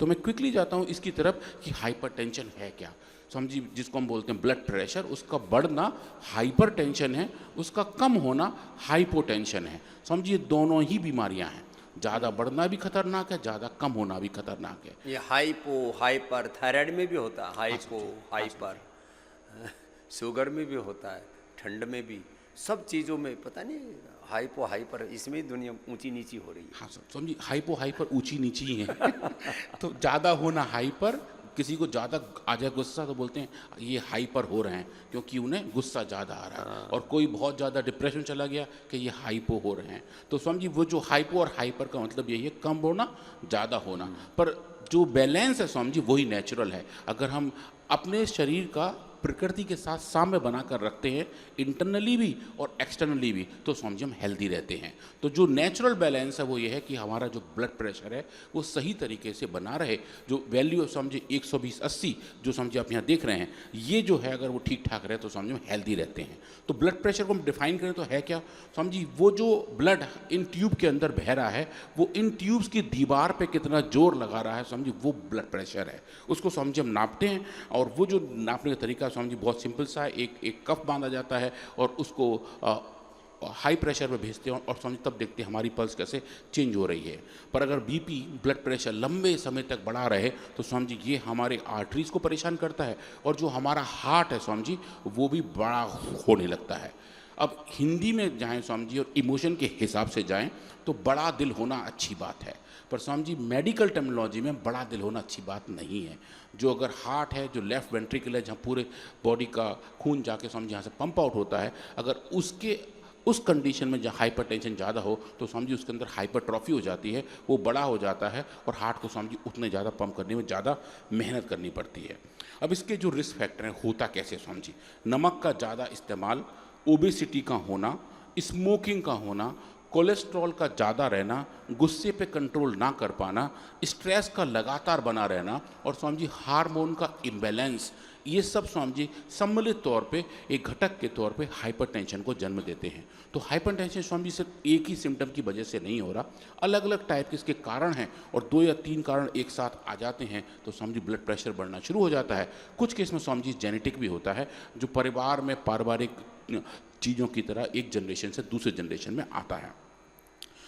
तो मैं क्विकली जाता हूँ इसकी तरफ कि हाइपरटेंशन है क्या। समझिए जिसको हम बोलते हैं ब्लड प्रेशर, उसका बढ़ना हाइपरटेंशन है, उसका कम होना हाइपोटेंशन है। समझिए दोनों ही बीमारियां हैं, ज़्यादा बढ़ना भी खतरनाक है, ज़्यादा कम होना भी खतरनाक है। ये हाइपो हाइपर थायराइड में भी होता है, हाँ हाइपो समझिए, हाँ हाइपर समझिए। शुगर में भी होता है, ठंड में भी, सब चीज़ों में पता नहीं हाइपो हाइपर, इसमें ही दुनिया ऊंची नीची हो रही हाँ सर, समझिए हाइपो हाइपर ऊंची नीची ही है। तो ज़्यादा होना हाइपर, किसी को ज़्यादा आ जाए गुस्सा तो बोलते हैं ये हाइपर हो रहे हैं क्योंकि उन्हें गुस्सा ज़्यादा आ रहा है। है। और कोई बहुत ज़्यादा डिप्रेशन चला गया कि ये हाइपो हो रहे हैं। तो समझिए वो जो हाइपो और हाइपर का मतलब यही है, कम होना ज़्यादा होना। पर जो बैलेंस है समझिए वही नेचुरल है। अगर हम अपने शरीर का प्रकृति के साथ साम्य बनाकर रखते हैं, इंटरनली भी और एक्सटर्नली भी, तो समझिए हम हेल्दी रहते हैं। तो जो नेचुरल बैलेंस है वो ये है कि हमारा जो ब्लड प्रेशर है वो सही तरीके से बना रहे। जो वैल्यू समझिए 120/80 जो समझिए आप यहाँ देख रहे हैं, ये जो है अगर वो ठीक ठाक रहे तो समझिए हम हेल्दी रहते हैं। तो ब्लड प्रेशर को हम डिफाइन करें तो है क्या, समझिए वो जो ब्लड इन ट्यूब के अंदर बह रहा है, वो इन ट्यूब्स की दीवार पे कितना जोर लगा रहा है, समझिए वो ब्लड प्रेशर है। उसको समझिए हम नापते हैं। और वो जो नापने का तरीका समझिए बहुत सिंपल सा है, एक कप बांधा जाता है और उसको हाई प्रेशर पे भेजते हैं और समझिए तब देखते हैं हमारी पल्स कैसे चेंज हो रही है। पर अगर बीपी ब्लड प्रेशर लंबे समय तक बढ़ा रहे तो समझिए ये हमारे आर्टरीज को परेशान करता है और जो हमारा हार्ट है समझिए वो भी बड़ा होने लगता है। अब हिंदी में जाएं समझिए और इमोशन के हिसाब से जाएं तो बड़ा दिल होना अच्छी बात है, पर समझिए मेडिकल टर्मिनोलॉजी में बड़ा दिल होना अच्छी बात नहीं है। जो अगर हार्ट है, जो लेफ्ट वेंट्रिकल है जहाँ पूरे बॉडी का खून जाके समझिए यहाँ से पंप आउट होता है, अगर उसके उस कंडीशन में जहाँ हाइपरटेंशन ज़्यादा हो तो समझिए उसके अंदर हाइपरट्रॉफी हो जाती है, वो बड़ा हो जाता है और हार्ट को समझिए उतने ज़्यादा पंप करने में ज़्यादा मेहनत करनी पड़ती है। अब इसके जो रिस्क फैक्टर हैं होता कैसे समझिए, नमक का ज़्यादा इस्तेमाल, ओबेसिटी का होना, स्मोकिंग का होना, कोलेस्ट्रॉल का ज़्यादा रहना, गुस्से पे कंट्रोल ना कर पाना, स्ट्रेस का लगातार बना रहना और समझिए हार्मोन का इम्बैलेंस, ये सब समझिए सम्मिलित तौर पे एक घटक के तौर पे हाइपरटेंशन को जन्म देते हैं। तो हाइपरटेंशन समझिए सिर्फ एक ही सिम्टम की वजह से नहीं हो रहा, अलग अलग टाइप के इसके कारण हैं और 2 या 3 कारण एक साथ आ जाते हैं तो समझिए ब्लड प्रेशर बढ़ना शुरू हो जाता है। कुछ केस में समझिए जेनेटिक भी होता है, जो परिवार में पारिवारिक चीज़ों की तरह एक जनरेशन से दूसरे जनरेशन में आता है।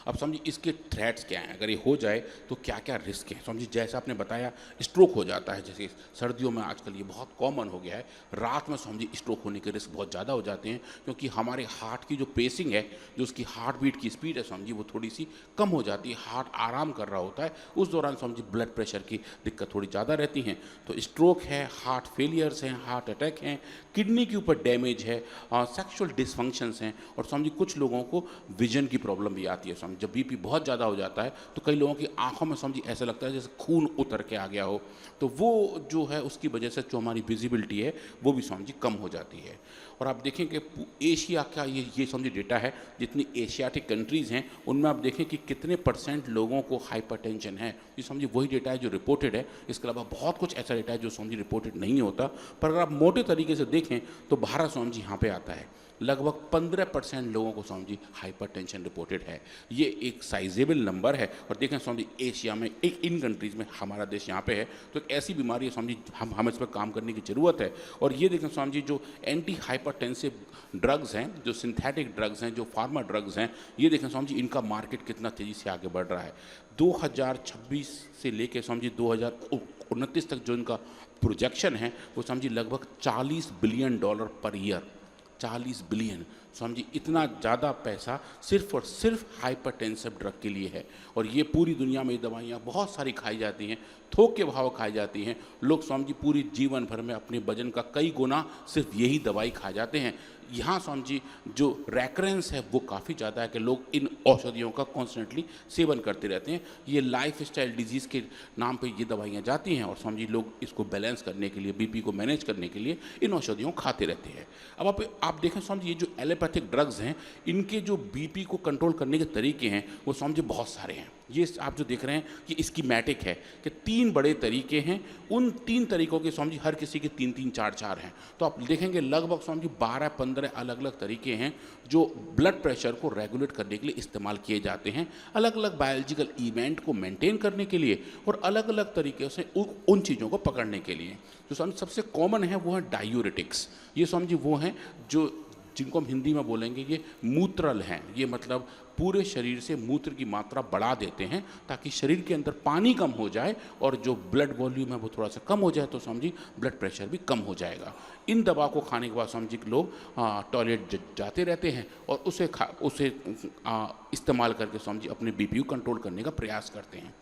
अब समझिए इसके थ्रेट्स क्या हैं, अगर ये हो जाए तो क्या क्या रिस्क है। समझिए जैसा आपने बताया स्ट्रोक हो जाता है, जैसे सर्दियों में आजकल ये बहुत कॉमन हो गया है, रात में समझिए स्ट्रोक होने के रिस्क बहुत ज़्यादा हो जाते हैं क्योंकि हमारे हार्ट की जो पेसिंग है, जो उसकी हार्ट बीट की स्पीड है समझिए वो थोड़ी सी कम हो जाती है, हार्ट आराम कर रहा होता है, उस दौरान समझिए ब्लड प्रेशर की दिक्कत थोड़ी ज़्यादा रहती हैं। तो स्ट्रोक है, हार्ट फेलियर्स हैं, हार्ट अटैक हैं, किडनी के ऊपर डैमेज है, सेक्सुअल डिसफंक्शंस हैं और समझिए कुछ लोगों को विजन की प्रॉब्लम भी आती है। समझिए जब बीपी बहुत ज़्यादा हो जाता है तो कई लोगों की आंखों में समझिए ऐसा लगता है जैसे खून उतर के आ गया हो, तो वो जो है उसकी वजह से जो हमारी विजिबिलिटी है वो भी समझिए कम हो जाती है। और आप देखें कि एशिया का ये समझिए डेटा है, जितनी एशियाटिक कंट्रीज़ हैं उनमें आप देखें कि कितने % लोगों को हाइपरटेंशन है, ये समझिए वही डेटा है जो रिपोर्टेड है। इसके अलावा बहुत कुछ ऐसा डेटा है जो समझिए रिपोर्टेड नहीं होता, पर अगर आप मोटे तरीके से देखें तो भारत समझिए यहाँ पे आता है। लगभग 15% लोगों को समझिए हाइपरटेंशन रिपोर्टेड है। ये एक साइजेबल नंबर है। और देखें समझिए एशिया में एक इन कंट्रीज़ में हमारा देश यहाँ पे है, तो एक ऐसी बीमारी है समझिए हम इस पर काम करने की ज़रूरत है। और ये देखें समझिए जो एंटी हाइपरटेंसिव ड्रग्स हैं, जो सिंथेटिक ड्रग्स हैं, जो फार्मा ड्रग्स हैं, ये देखें समझिए इनका मार्केट कितना तेज़ी से आगे बढ़ रहा है। 2026 से लेके समझिए 2029 तक जो इनका प्रोजेक्शन है वो समझिए लगभग $40 बिलियन पर ईयर, 40 बिलियन, समझिए इतना ज़्यादा पैसा सिर्फ और सिर्फ हाइपरटेंसिव ड्रग के लिए है। और ये पूरी दुनिया में दवाइयाँ बहुत सारी खाई जाती हैं, थोक के भाव खाई जाती हैं। लोग समझिए पूरी जीवन भर में अपने वजन का कई गुना सिर्फ यही दवाई खा जाते हैं। यहाँ समझिए जो रैकरेंस है वो काफ़ी ज़्यादा है कि लोग इन औषधियों का कॉन्स्टेंटली सेवन करते रहते हैं। ये लाइफ स्टाइल डिजीज़ के नाम पे ये दवाइयाँ जाती हैं और समझिए लोग इसको बैलेंस करने के लिए, बीपी को मैनेज करने के लिए इन औषधियों खाते रहते हैं। अब आप देखें समझिए ये जो एलोपैथी एलोपैथिक ड्रग्स हैं, इनके जो बीपी को कंट्रोल करने के तरीके हैं वो समझिए बहुत सारे हैं। ये आप जो देख रहे हैं ये स्कीमेटिक है कि 3 बड़े तरीके हैं, उन 3 तरीकों के समझिए हर किसी के 3-3, 4-4 हैं। तो आप देखेंगे लगभग समझिए 12-15 अलग अलग तरीके हैं जो ब्लड प्रेशर को रेगुलेट करने के लिए इस्तेमाल किए जाते हैं, अलग अलग बायोलॉजिकल इवेंट को मेंटेन करने के लिए और अलग अलग तरीके से उन चीज़ों को पकड़ने के लिए। जो समझ सबसे कॉमन है वो है डायूरेटिक्स। ये समझिए वो हैं जो जिनको हम हिंदी में बोलेंगे ये मूत्रल हैं। ये मतलब पूरे शरीर से मूत्र की मात्रा बढ़ा देते हैं ताकि शरीर के अंदर पानी कम हो जाए और जो ब्लड वॉल्यूम है वो थोड़ा सा कम हो जाए, तो समझिए ब्लड प्रेशर भी कम हो जाएगा। इन दवा को खाने के बाद समझिए कि लोग टॉयलेट जाते रहते हैं और उसे इस्तेमाल करके समझिए अपने बीपी को कंट्रोल करने का प्रयास करते हैं।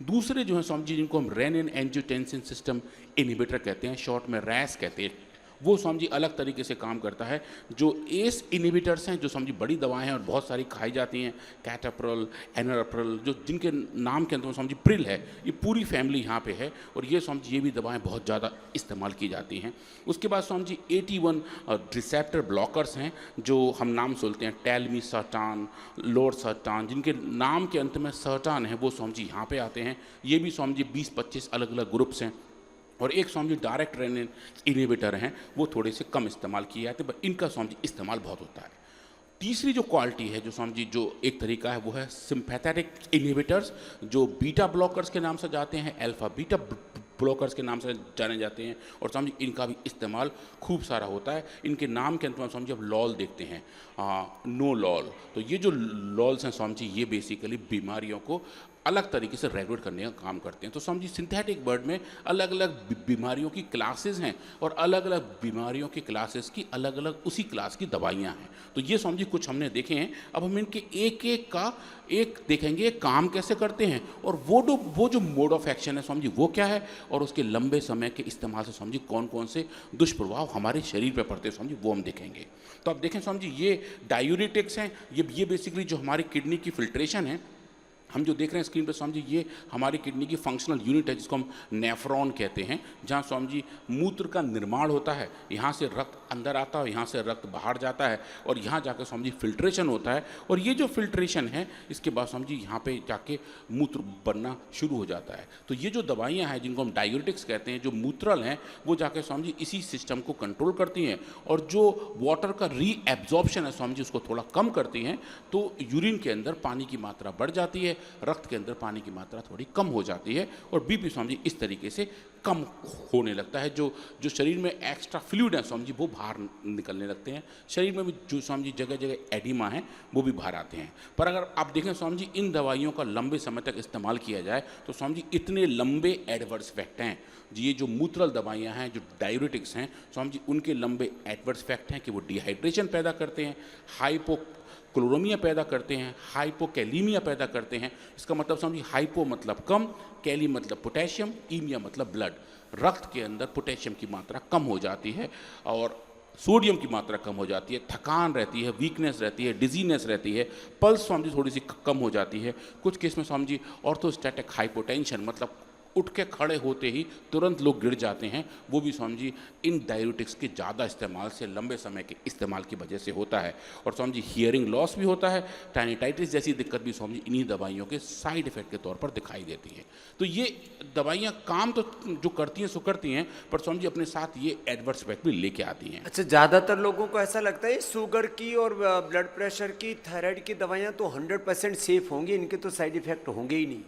दूसरे जो हैं समझिए जिनको हम रेनिन एंजियोटेंसिन सिस्टम इनहिबिटर कहते हैं, शॉर्ट में रैस कहते हैं, वो समझिए अलग तरीके से काम करता है। जो एस इनहिबिटर्स हैं जो समझिए बड़ी दवाएं हैं और बहुत सारी खाई जाती हैं, कैटाप्रल, एनरप्रल, जो जिनके नाम के अंदर समझिए प्रिल है, ये पूरी फैमिली यहाँ पे है और ये समझिए ये भी दवाएं बहुत ज़्यादा इस्तेमाल की जाती हैं। उसके बाद समझिए 81 रिसेप्टर ब्लॉकर्स हैं जो हम नाम सुनते हैं, टेलमीसर्टान, लोरसर्टान, जिनके नाम के अंत में सर्टान है, वो समझिए यहाँ पे आते हैं। ये भी समझिए 20-25 अलग अलग ग्रुप्स हैं। और एक समझिए डायरेक्ट रेनिन इनहिबिटर हैं, वो थोड़े से कम इस्तेमाल किए जाते हैं, पर इनका समझिए इस्तेमाल बहुत होता है। तीसरी जो क्वालिटी है जो समझिए जो एक तरीका है वो है सिंपैथेटिक इनहिबिटर्स, जो बीटा ब्लॉकर्स के नाम से जाते हैं, अल्फा बीटा ब्लॉकर्स के नाम से जाने जाते हैं, और समझिए इनका भी इस्तेमाल खूब सारा होता है। इनके नाम के अंत में समझिए अब लॉल देखते हैं, नो लॉल। तो ये जो लॉल्स हैं समझिए ये बेसिकली बीमारियों को अलग तरीके से रेगुलेट करने का काम करते हैं। तो समझिए सिंथेटिक वर्ड में अलग अलग बीमारियों की क्लासेस हैं और अलग अलग बीमारियों की क्लासेस की अलग अलग उसी क्लास की दवाइयाँ हैं। तो ये समझिए कुछ हमने देखे हैं। अब हम इनके एक एक का एक देखेंगे काम कैसे करते हैं और वो जो मोड ऑफ एक्शन है समझिए वो क्या है, और उसके लंबे समय के इस्तेमाल से समझिए कौन कौन से दुष्प्रभाव हमारे शरीर पर पड़ते हैं समझिए वो हम देखेंगे। तो आप देखें समझिए ये डायूरेटिक्स हैं, ये बेसिकली जो हमारी किडनी की फिल्ट्रेशन है, हम जो देख रहे हैं स्क्रीन पर समझिए ये हमारी किडनी की फंक्शनल यूनिट है जिसको हम नेफ्रॉन कहते हैं, जहाँ समझिए मूत्र का निर्माण होता है, यहाँ से रक्त अंदर आता है, यहाँ से रक्त बाहर जाता है और यहाँ जाकर समझिए फिल्ट्रेशन होता है। और ये जो फिल्ट्रेशन है इसके बाद समझिए यहाँ पे जाके मूत्र बनना शुरू हो जाता है। तो ये जो दवाइयाँ हैं जिनको हम डायूरेटिक्स कहते हैं, जो मूत्रल हैं, वो जाके समझिए इसी सिस्टम को कंट्रोल करती हैं और जो वाटर का रीएब्जॉर्प्शन है समझिए उसको थोड़ा कम करती हैं। तो यूरिन के अंदर पानी की मात्रा बढ़ जाती है, रक्त के अंदर पानी की मात्रा थोड़ी कम हो जाती है और बीपी समझिए इस तरीके से कम होने लगता है। जो शरीर में एक्स्ट्रा फ्लूइड है समझिए वो बाहर निकलने लगते हैं। शरीर में भी जो समझिए जगह जगह एडिमा है वो भी बाहर आते हैं। पर अगर आप देखें समझिए इन दवाइयों का लंबे समय तक इस्तेमाल किया जाए तो समझिए इतने लंबे एडवर्स इफेक्ट हैं। ये जो मूत्रल दवाइयाँ हैं, जो डायूरेटिक्स हैं, समझिए उनके लंबे एडवर्स इफेक्ट हैं कि वो डिहाइड्रेशन पैदा करते हैं, हाइपोक्लोरीमिया पैदा करते हैं, हाइपोकैलीमिया पैदा करते हैं। इसका मतलब समझिए हाइपो मतलब कम, कैली मतलब पोटेशियम, ईमिया मतलब ब्लड। रक्त के अंदर पोटेशियम की मात्रा कम हो जाती है और सोडियम की मात्रा कम हो जाती है, थकान रहती है, वीकनेस रहती है, डिजीनेस रहती है, पल्स समझिए थोड़ी सी कम हो जाती है। कुछ केस में समझिए ऑर्थोस्टैटिक हाइपोटेंशन मतलब उठ के खड़े होते ही तुरंत लोग गिर जाते हैं, वो भी समझिए इन डायूरेटिक्स के ज़्यादा इस्तेमाल से, लंबे समय के इस्तेमाल की वजह से होता है। और समझिए हियरिंग लॉस भी होता है, टाइनिटाइटिस जैसी दिक्कत भी समझिए इन्हीं दवाइयों के साइड इफेक्ट के तौर पर दिखाई देती है। तो ये दवाइयाँ काम तो जो करती हैं सो करती हैं, पर समझिए अपने साथ ये एडवर्स इफेक्ट भी लेके आती हैं। अच्छा, ज़्यादातर लोगों को ऐसा लगता है शुगर की और ब्लड प्रेशर की, थायराइड की दवाइयाँ तो 100% सेफ होंगी, इनके तो साइड इफेक्ट होंगे ही नहीं।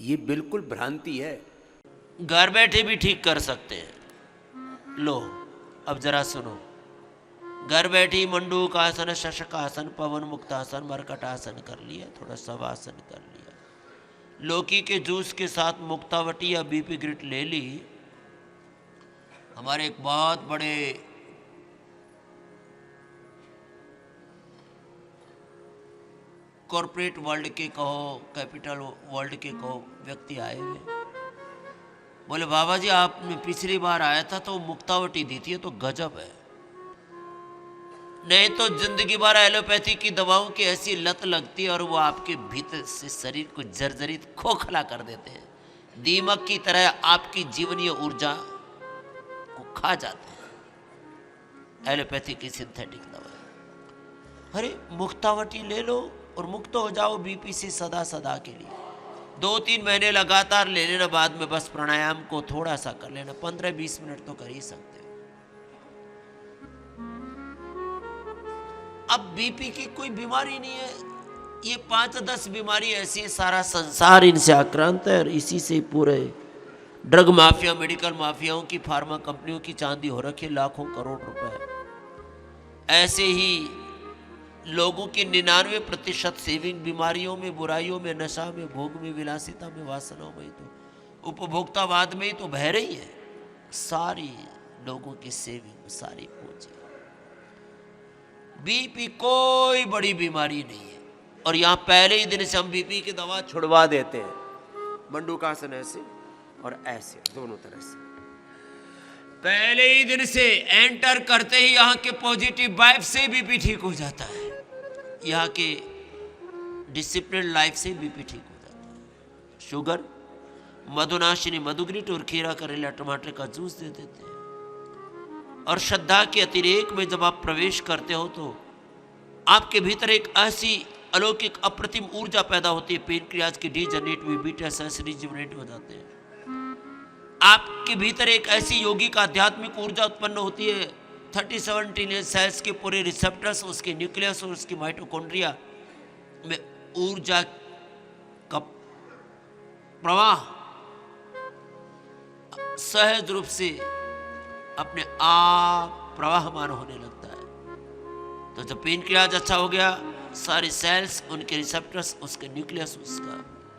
ये बिल्कुल भ्रांति है। घर बैठे भी ठीक कर सकते हैं। लो अब जरा सुनो, घर बैठे मंडूकासन, शशकासन, पवन मुक्तासन, मरकटासन कर लिया, थोड़ा शवासन कर लिया, लौकी के जूस के साथ मुक्तावटी या बीपी ग्रिट ले ली। हमारे एक बहुत बड़े कॉर्पोरेट वर्ल्ड के कहो, कैपिटल वर्ल्ड के कहो, व्यक्ति आए हुए, बोले बाबा जी आपने पिछली बार आया था तो मुक्तावटी दी थी, तो गजब है, नहीं तो जिंदगी भर एलोपैथी की दवाओं की ऐसी लत लगती है और वो आपके भीतर से शरीर को जर्जरित खोखला कर देते हैं, दीमक की तरह आपकी जीवनीय ऊर्जा को खा जाते हैं। एलोपैथी की सिंथेटिक दवा अरे मुक्तावटी ले लो और मुक्त हो जाओ बीपी से सदा सदा के लिए। 2-3 महीने लगातार ले लेना, बाद में बस प्राणायाम को थोड़ा सा कर लेना, 15-20 मिनट तो कर ही सकते हो। अब बीपी की कोई बीमारी नहीं है, ये 5-10 बीमारी ऐसी है, सारा संसार इनसे आक्रांत है और इसी से पूरे ड्रग माफिया, मेडिकल माफियाओं की, फार्मा कंपनियों की चांदी हो रखी है लाखों करोड़ रुपए। ऐसे ही लोगों की 99% सेविंग बीमारियों में, बुराइयों में, नशा में, भोग में, विलासिता में, वासनाओं में, तो उपभोक्तावाद में ही तो बह रही है सारी लोगों की सेविंग, सारी पूंजी। बीपी कोई बड़ी बीमारी नहीं है और यहाँ पहले ही दिन से हम बीपी की दवा छुड़वा देते हैं। मंडूकासन ऐसे और ऐसे दोनों तरह से पहले ही दिन से एंटर करते ही यहाँ के पॉजिटिव वाइब से बीपी ठीक हो जाता है, यहाँ के डिसिप्लिन लाइफ से बीपी ठीक हो जाता है। शुगर, मधुनाशिनी मधुग्रिट और खीरा, करेला, टमाटर का जूस दे देते हैं। और श्रद्धा के अतिरेक में जब आप प्रवेश करते हो तो आपके भीतर एक ऐसी अलौकिक अप्रतिम ऊर्जा पैदा होती है, पेनक्रियाज की डीजनरेट हुई बीटा सेल्स रिजुवनेट हो जाते हैं। आपके भीतर एक ऐसी यौगिक आध्यात्मिक ऊर्जा उत्पन्न होती है, 37 ट्रिलियन सेल्स के पूरे रिसेप्टर्स, उसके न्यूक्लियस और उसकी माइटोकॉन्ड्रिया में ऊर्जा का प्रवाह सहज रूप से अपने आप प्रवाहमान होने लगता है। तो जब पेनक्रियाज अच्छा हो गया, सारे सेल्स, उनके रिसेप्टर्स, उसके न्यूक्लियस, उसका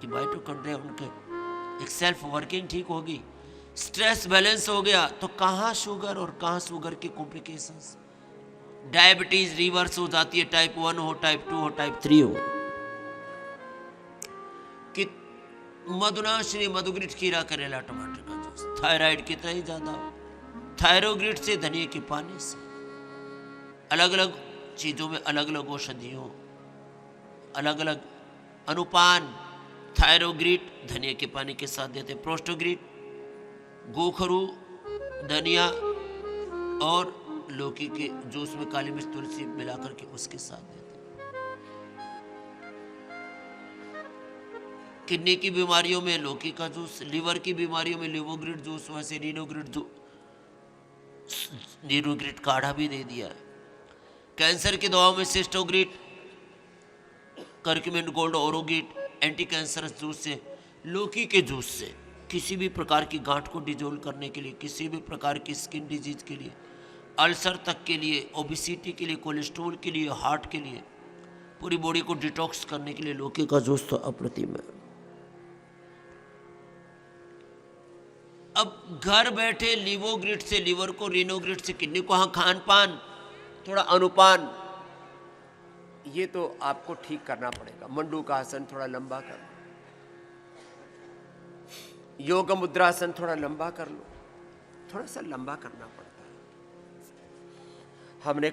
की माइटोकॉन्ड्रिया, उनके एक सेल्फ वर्किंग ठीक होगी, स्ट्रेस बैलेंस हो गया, तो कहाँ शुगर और कहाँ शुगर के कॉम्प्लिकेशंस, डायबिटीज रिवर्स हो जाती है, टाइप 1 हो, टाइप 2 हो, टाइप 3 हो। कि मधुनाशिनी मधुग्रिट, खीरा, करेला, टमाटर का जूस, थायराइड कितना ही ज्यादा हो, थायरोग्रिट से, धनिया के पानी से, अलग अलग चीजों में अलग अलग औषधियों, अलग अलग अनुपान, थायरोग्रिट धनिया के पानी के साथ देते, प्रोस्टोग्रिट गोखरू, धनिया और लौकी के जूस में काली मिर्च, तुलसी मिलाकर के उसके साथ देते। किडनी की बीमारियों में लौकी का जूस, लिवर की बीमारियों में लिवोग्रिट जूस, वैसे नीरोग्रिट काढ़ा भी दे दिया है। कैंसर की दवाओं में सिस्टोग्रिट, करक्यूमिन गोल्ड, ओरोग्रिट, एंटी कैंसरस जूस से, लौकी के जूस से किसी भी प्रकार की गांठ को डिजोल्व करने के लिए, किसी भी प्रकार की स्किन डिजीज के लिए, अल्सर तक के लिए, ओबेसिटी के लिए, कोलेस्ट्रॉल के लिए, हार्ट के लिए, पूरी बॉडी को डिटॉक्स करने के लिए लौकी का जूस तो अप्रतिम है। अब घर बैठे लिवोग्रिट से लिवर को, रिनोग्रिट से किडनी को, हाँ खान पान, थोड़ा अनुपान, ये तो आपको ठीक करना पड़ेगा। मंडूकासन थोड़ा लंबा कर लो, योग मुद्रासन थोड़ा लंबा कर लो, थोड़ा सा लंबा करना पड़ता है। हमने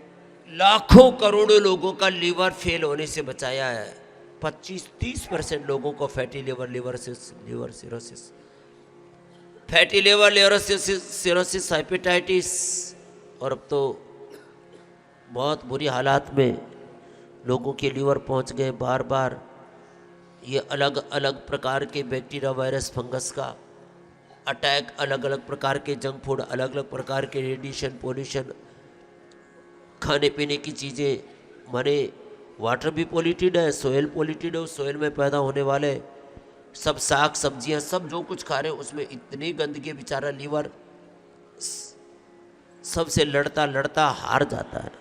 लाखों करोड़ों लोगों का लीवर फेल होने से बचाया है। 25-30% लोगों को fatty liver, liver cirrhosis, fatty liver, liver cirrhosis, hepatitis, और अब तो बहुत बुरी हालात में लोगों के लीवर पहुंच गए। बार बार ये अलग अलग प्रकार के बैक्टीरिया, वायरस, फंगस का अटैक, अलग अलग प्रकार के जंक फूड, अलग अलग प्रकार के रेडिएशन, पोल्यूशन, खाने पीने की चीज़ें, माने वाटर भी पॉल्यूटेड है, सोयल पॉल्यूटेड है, उस सोयल में पैदा होने वाले सब साग सब्जियां, सब जो कुछ खा रहे हैं उसमें इतनी गंदगी, बेचारा लीवर सबसे लड़ता लड़ता हार जाता है।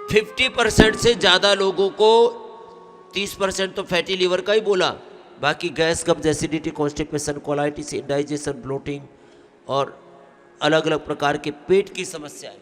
50% से ज़्यादा लोगों को, 30% तो फैटी लीवर का ही बोला, बाकी गैस, कब्ज, acidity, constipation, colitis, indigestion, bloating और अलग अलग प्रकार के पेट की समस्याएं।